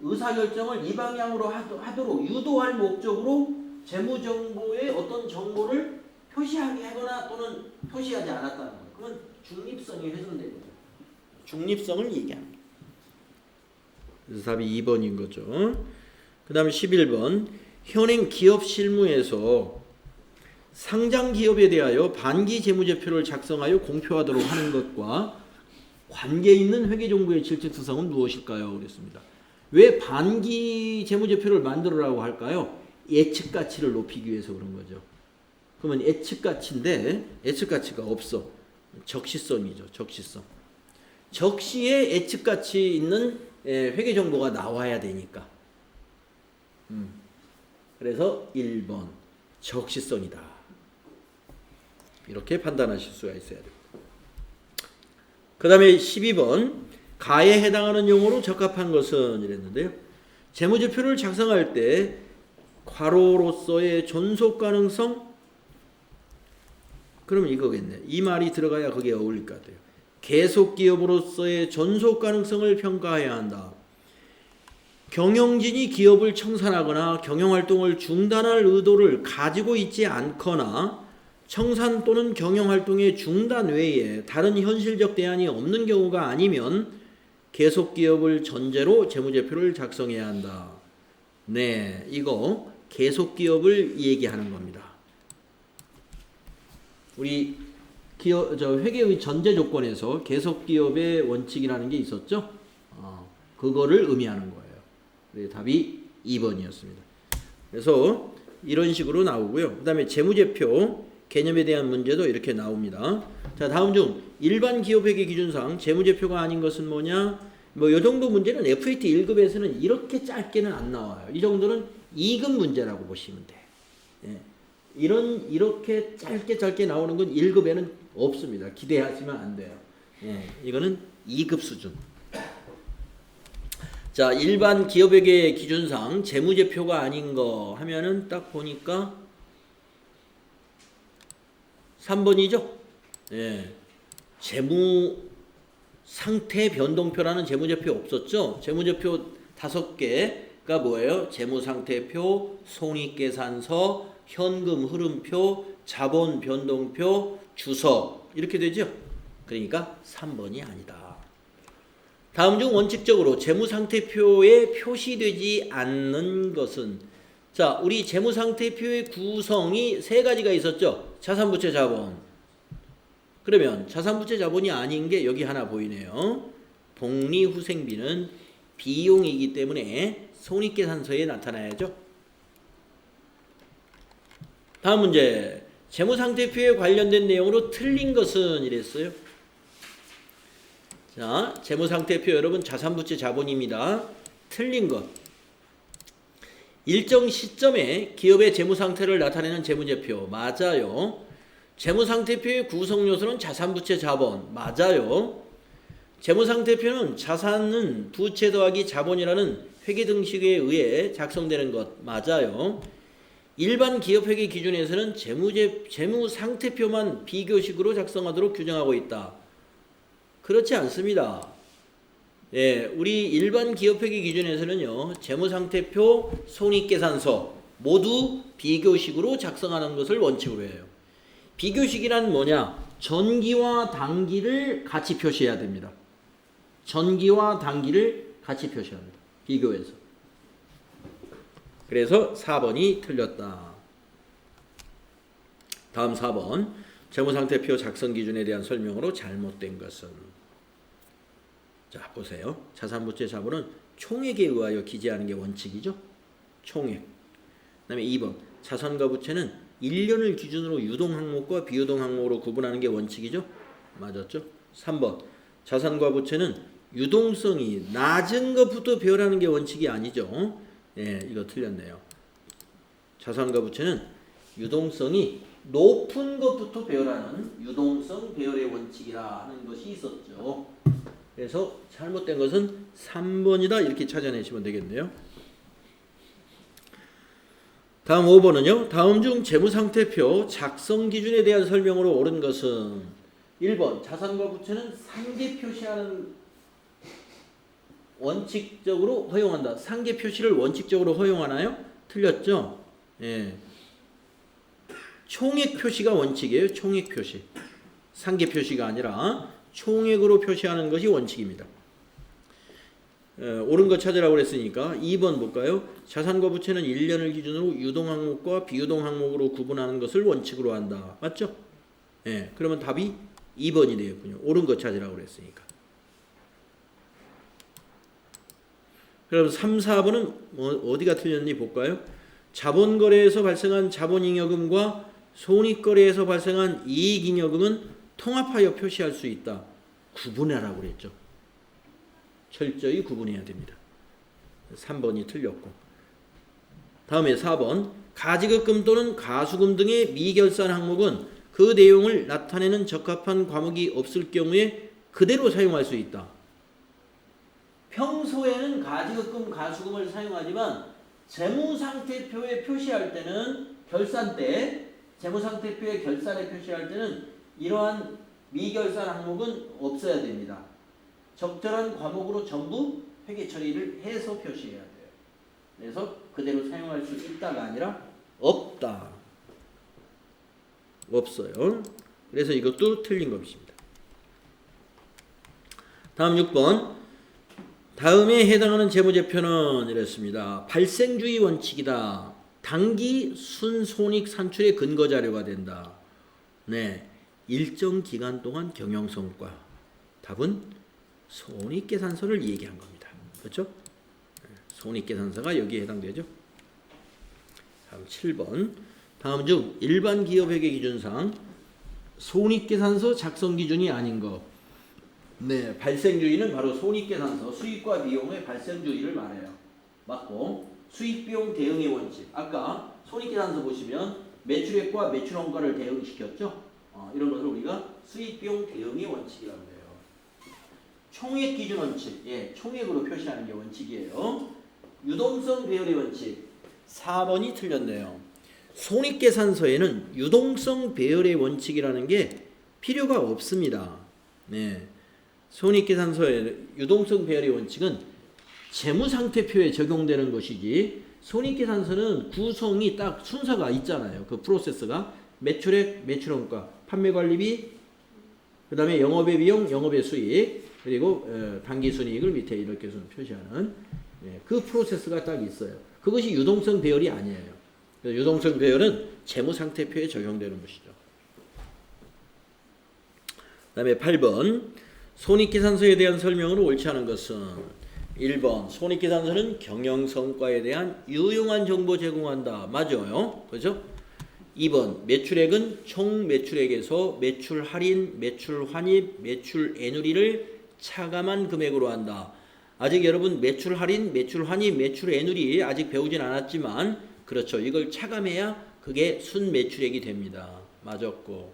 의사결정을 이 방향으로 하도록 유도할 목적으로 재무정보에 어떤 정보를 표시하게 하거나 또는 표시하지 않았다는 거예요. 그건 중립성이 훼손된 거죠. 중립성을 얘기합니다. 그래서 답이 2번인 거죠. 그 다음에 11번 현행 기업 실무에서 상장 기업에 대하여 반기 재무제표를 작성하여 공표하도록 하는 것과 관계 있는 회계정보의 질적 특성은 무엇일까요? 그랬습니다. 왜 반기 재무제표를 만들으라고 할까요? 예측 가치를 높이기 위해서 그런 거죠. 그러면 예측 가치인데 예측 가치가 없어. 적시성이죠. 적시성. 적시에 예측 가치 있는 회계 정보가 나와야 되니까. 그래서 1번 적시성이다. 이렇게 판단하실 수가 있어야 됩니다. 그 다음에 12번 가에 해당하는 용어로 적합한 것은 이랬는데요. 재무제표를 작성할 때 과로로서의 존속 가능성, 그러면 이거겠네. 이 말이 들어가야 거기에 어울릴 것 같아요. 계속기업으로서의 존속 가능성을 평가해야 한다. 경영진이 기업을 청산하거나 경영활동을 중단할 의도를 가지고 있지 않거나 청산 또는 경영활동의 중단 외에 다른 현실적 대안이 없는 경우가 아니면 계속기업을 전제로 재무제표를 작성해야 한다. 네, 이거 계속기업을 얘기하는 겁니다. 우리 회계의 전제 조건에서 계속기업의 원칙이라는 게 있었죠? 그거를 의미하는 거예요. 그래서 답이 2번이었습니다. 그래서 이런 식으로 나오고요. 그 다음에 재무제표 개념에 대한 문제도 이렇게 나옵니다. 자, 다음 중 일반 기업회계 기준상 재무제표가 아닌 것은 뭐냐? 뭐 이 정도 문제는 FAT 1급에서는 이렇게 짧게는 안 나와요. 이 정도는 2급 문제라고 보시면 돼. 예. 이렇게 짧게 나오는 건 1급에는 없습니다. 기대하시면 안 돼요. 예. 이거는 2급 수준. 자, 일반 기업회계 기준상 재무제표가 아닌 거 하면은 딱 보니까 3번이죠. 예. 재무 상태 변동표라는 재무제표 없었죠. 재무제표 5개가 뭐예요? 재무상태표, 손익계산서, 현금 흐름표, 자본 변동표, 주서 이렇게 되죠. 그러니까 3번이 아니다. 다음 중 원칙적으로 재무상태표에 표시되지 않는 것은, 자, 우리 재무상태표의 구성이 3가지가 있었죠. 자산부채 자본. 그러면 자산부채 자본이 아닌 게 여기 하나 보이네요. 복리후생비는 비용이기 때문에 손익계산서에 나타나야죠. 다음 문제. 재무상태표에 관련된 내용으로 틀린 것은 이랬어요. 자, 재무상태표 여러분 자산부채 자본입니다. 틀린 것. 일정 시점에 기업의 재무상태를 나타내는 재무제표. 맞아요. 재무상태표의 구성요소는 자산부채 자본. 맞아요. 재무상태표는 자산은 부채 더하기 자본이라는 회계등식에 의해 작성되는 것. 맞아요. 일반 기업회계 기준에서는 재무상태표만 비교식으로 작성하도록 규정하고 있다. 그렇지 않습니다. 예, 우리 일반 기업회계 기준에서는요, 재무상태표, 손익계산서 모두 비교식으로 작성하는 것을 원칙으로 해요. 비교식이란 뭐냐? 전기와 단기를 같이 표시해야 됩니다. 전기와 단기를 같이 표시합니다. 비교해서. 그래서 4번이 틀렸다. 다음 4번. 재무상태표 작성 기준에 대한 설명으로 잘못된 것은. 자, 보세요. 자산부채 자본은 총액에 의하여 기재하는 게 원칙이죠. 총액. 그 다음에 2번. 자산과 부채는 1년을 기준으로 유동 항목과 비유동 항목으로 구분하는 게 원칙이죠. 맞았죠. 3번. 자산과 부채는 유동성이 낮은 것부터 배열하는 게 원칙이 아니죠. 예, 이거 틀렸네요. 자산과 부채는 유동성이 높은 것부터 배열하는 유동성 배열의 원칙이라 하는 것이 있었죠. 그래서 잘못된 것은 3번이다 이렇게 찾아내시면 되겠네요. 다음 5번은요. 다음 중 재무상태표 작성 기준에 대한 설명으로 옳은 것은 1번 자산과 부채는 상계 표시하는 원칙적으로 허용한다. 상계 표시를 원칙적으로 허용하나요? 틀렸죠? 예. 총액 표시가 원칙이에요. 총액 표시. 상계 표시가 아니라 총액으로 표시하는 것이 원칙입니다. 옳은 거 찾으라고 그랬으니까 2번 볼까요? 자산과 부채는 1년을 기준으로 유동 항목과 비유동 항목으로 구분하는 것을 원칙으로 한다. 맞죠? 예, 그러면 답이 2번이 되겠군요. 옳은 거 찾으라고 그랬으니까. 그럼 3, 4번은 어디가 틀렸니 볼까요? 자본거래에서 발생한 자본잉여금과 손익거래에서 발생한 이익잉여금은 통합하여 표시할 수 있다. 구분하라고 그랬죠. 철저히 구분해야 됩니다. 3번이 틀렸고. 다음에 4번. 가지급금 또는 가수금 등의 미결산 항목은 그 내용을 나타내는 적합한 과목이 없을 경우에 그대로 사용할 수 있다. 평소에는 가지급금, 가수금을 사용하지만 재무상태표에 표시할 때는 결산 때, 재무상태표에 결산에 표시할 때는 이러한 미결산 항목은 없어야 됩니다. 적절한 과목으로 전부 회계 처리를 해서 표시해야 돼요. 그래서 그대로 사용할 수 있다가 아니라 없다. 없어요. 그래서 이것도 틀린 것입니다. 다음 6번. 다음에 해당하는 재무제표는 이랬습니다. 발생주의 원칙이다. 단기 순손익 산출의 근거 자료가 된다. 네, 일정 기간 동안 경영성과. 답은 손익계산서를 얘기한 겁니다. 그렇죠? 손익계산서가 여기에 해당되죠. 다음 7번. 다음 중 일반 기업회계 기준상 손익계산서 작성 기준이 아닌 것. 네, 발생주의는 바로 손익계산서 수익과 비용의 발생주의를 말해요. 맞고 수익비용 대응의 원칙. 아까 손익계산서 보시면 매출액과 매출원가를 대응시켰죠. 이런 것을 우리가 수익비용 대응의 원칙이라고 해요. 총액 기준 원칙. 예, 총액으로 표시하는 게 원칙이에요. 유동성 배열의 원칙. 4번이 틀렸네요. 손익계산서에는 유동성 배열의 원칙이라는 게 필요가 없습니다. 네. 손익계산서의 유동성 배열의 원칙은 재무상태표에 적용되는 것이지 손익계산서는 구성이 딱 순서가 있잖아요. 그 프로세스가 매출액, 매출원가, 판매관리비, 그 다음에 영업의 비용, 영업의 수익, 그리고 당기순이익을 밑에 이렇게 표시하는 그 프로세스가 딱 있어요. 그것이 유동성 배열이 아니에요. 유동성 배열은 재무상태표에 적용되는 것이죠. 그 다음에 8번. 손익계산서에 대한 설명으로 옳지 않은 것은 1번. 손익계산서는 경영성과에 대한 유용한 정보 제공한다. 맞아요. 그죠? 2번. 매출액은 총 매출액에서 매출 할인, 매출 환입, 매출 애누리를 차감한 금액으로 한다. 아직 여러분 매출 할인, 매출 환입, 매출 애누리 아직 배우진 않았지만 그렇죠. 이걸 차감해야 그게 순매출액이 됩니다. 맞았고.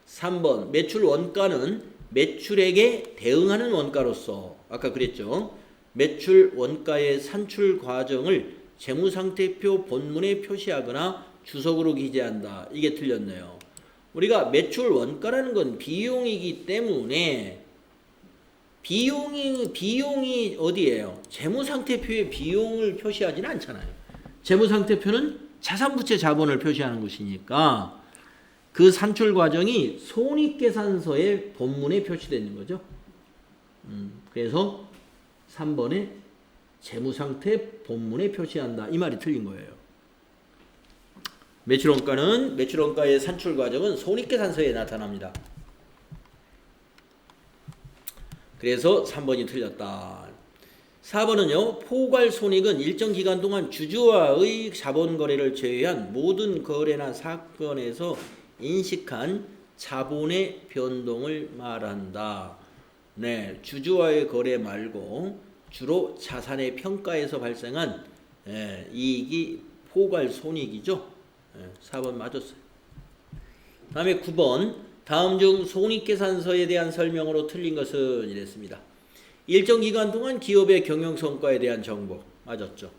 3번. 매출 원가는 매출액에 대응하는 원가로서 아까 그랬죠. 매출 원가의 산출 과정을 재무상태표 본문에 표시하거나 주석으로 기재한다. 이게 틀렸네요. 우리가 매출 원가라는 건 비용이기 때문에 비용이 어디예요? 재무상태표에 비용을 표시하지는 않잖아요. 재무상태표는 자산부채 자본을 표시하는 것이니까 그 산출 과정이 손익계산서의 본문에 표시되어 있는 거죠. 그래서 3번에 재무상태 본문에 표시한다. 이 말이 틀린 거예요. 매출원가는 매출원가의 산출 과정은 손익계산서에 나타납니다. 그래서 3번이 틀렸다. 4번은요. 포괄손익은 일정 기간 동안 주주와의 자본거래를 제외한 모든 거래나 사건에서 인식한 자본의 변동을 말한다. 네, 주주와의 거래 말고 주로 자산의 평가에서 발생한 이익이 포괄손익이죠. 4번 맞았어요. 다음에 9번. 다음 중 손익계산서에 대한 설명으로 틀린 것은 이랬습니다. 일정 기간 동안 기업의 경영성과에 대한 정보. 맞았죠.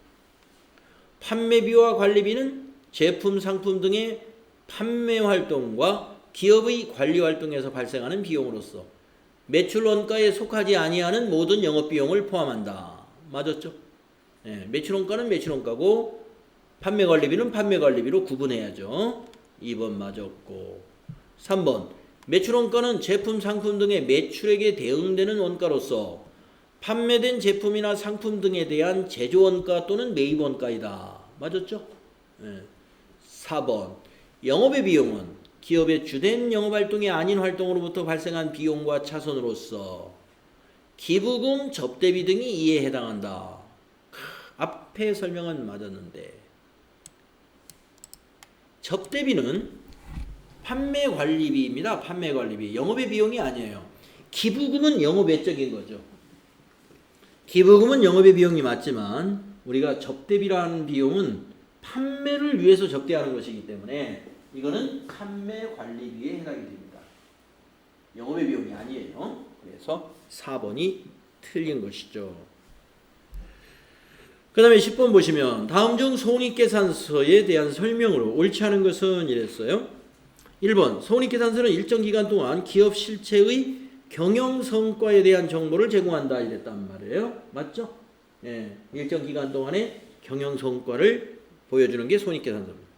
판매비와 관리비는 제품, 상품 등의 판매활동과 기업의 관리활동에서 발생하는 비용으로서 매출원가에 속하지 아니하는 모든 영업비용을 포함한다. 맞았죠? 매출원가는 매출원가고 판매관리비는 판매관리비로 구분해야죠. 2번 맞았고 3번 매출원가는 제품, 상품 등의 매출액에 대응되는 원가로서 판매된 제품이나 상품 등에 대한 제조원가 또는 매입원가이다. 맞았죠? 4번 영업의 비용은 기업의 주된 영업활동이 아닌 활동으로부터 발생한 비용과 차손으로서 기부금, 접대비 등이 이에 해당한다. 앞에 설명은 맞았는데 접대비는 판매관리비입니다. 판매관리비. 영업의 비용이 아니에요. 기부금은 영업 외적인 거죠. 기부금은 영업의 비용이 맞지만 우리가 접대비라는 비용은 판매를 위해서 접대하는 것이기 때문에 이거는 판매관리비에 해당이 됩니다. 영업의 비용이 아니에요. 그래서 4번이 틀린 것이죠. 그 다음에 10번 보시면 다음 중 손익계산서에 대한 설명으로 옳지 않은 것은 이랬어요. 1번 손익계산서는 일정 기간 동안 기업 실체의 경영성과에 대한 정보를 제공한다 이랬단 말이에요. 맞죠? 예, 일정 기간 동안의 경영성과를 보여주는 게 손익계산서입니다.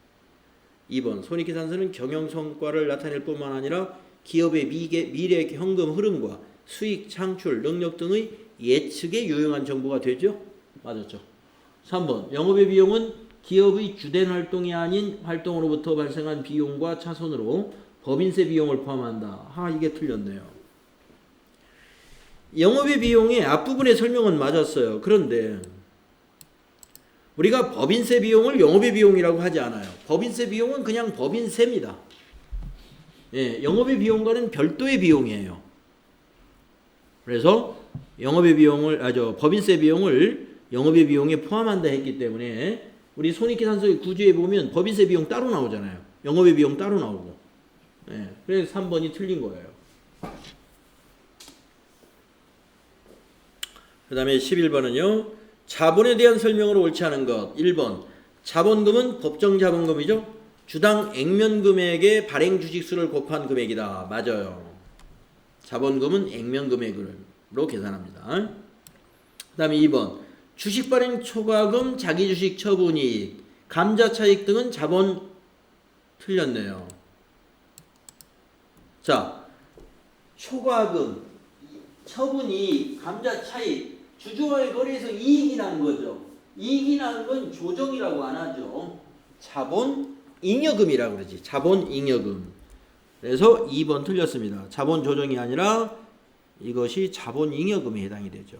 2번 손익계산서는 경영성과를 나타낼 뿐만 아니라 기업의 미래 현금 흐름과 수익 창출 능력 등의 예측에 유용한 정보가 되죠. 맞았죠. 3번 영업의 비용은 기업의 주된 활동이 아닌 활동으로부터 발생한 비용과 차손으로 법인세 비용을 포함한다. 이게 틀렸네요. 영업의 비용의 앞부분의 설명은 맞았어요. 그런데 우리가 법인세 비용을 영업의 비용이라고 하지 않아요. 법인세 비용은 그냥 법인세입니다. 예, 영업의 비용과는 별도의 비용이에요. 그래서 영업의 비용을 법인세 비용을 영업의 비용에 포함한다 했기 때문에 우리 손익계산서의 구조에 보면 법인세 비용 따로 나오잖아요. 영업의 비용 따로 나오고. 예, 그래서 3번이 틀린 거예요. 그 다음에 11번은요. 자본에 대한 설명으로 옳지 않은 것. 1번 자본금은 법정 자본금이죠. 주당 액면금액의 발행 주식수를 곱한 금액이다. 맞아요. 자본금은 액면금액으로 계산합니다. 그 다음에 2번 주식 발행 초과금, 자기주식 처분이익, 감자차익 등은 자본 틀렸네요. 자, 초과금, 처분이익, 감자차익, 주주와의 거래에서 이익이 난 거죠. 이익이 난 건 조정이라고 안 하죠. 자본잉여금이라고 그러지. 자본잉여금. 그래서 2번 틀렸습니다. 자본 조정이 아니라 이것이 자본잉여금에 해당이 되죠.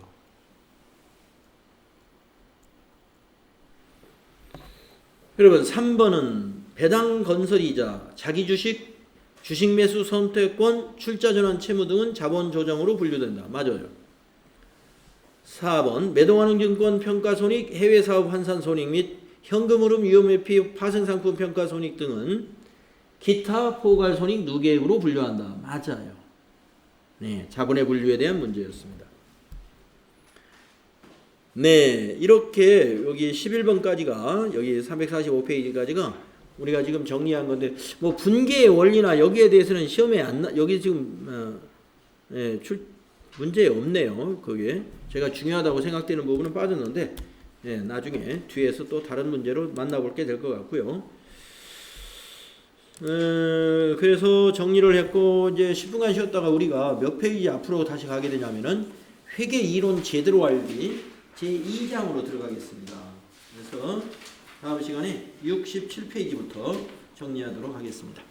여러분 3번은 배당 건설이자 자기주식, 주식매수 선택권, 출자전환 채무 등은 자본 조정으로 분류된다. 맞아요. 4번 매도하는 증권 평가손익, 해외사업 환산손익 및 현금흐름 위험회피 파생상품 평가손익 등은 기타 포괄손익 누계액으로 분류한다. 맞아요. 네, 자본의 분류에 대한 문제였습니다. 네, 이렇게 여기 11번까지가 여기 345페이지까지가 우리가 지금 정리한 건데 뭐 분계의 원리나 여기에 대해서는 시험에 여기 지금 문제 없네요. 그게 제가 중요하다고 생각되는 부분은 빠졌는데 나중에 뒤에서 또 다른 문제로 만나볼 게 될 것 같고요. 그래서 정리를 했고 이제 10분간 쉬었다가 우리가 몇 페이지 앞으로 다시 가게 되냐면은 회계 이론 제대로 알기 제2장으로 들어가겠습니다. 그래서 다음 시간에 67페이지부터 정리하도록 하겠습니다.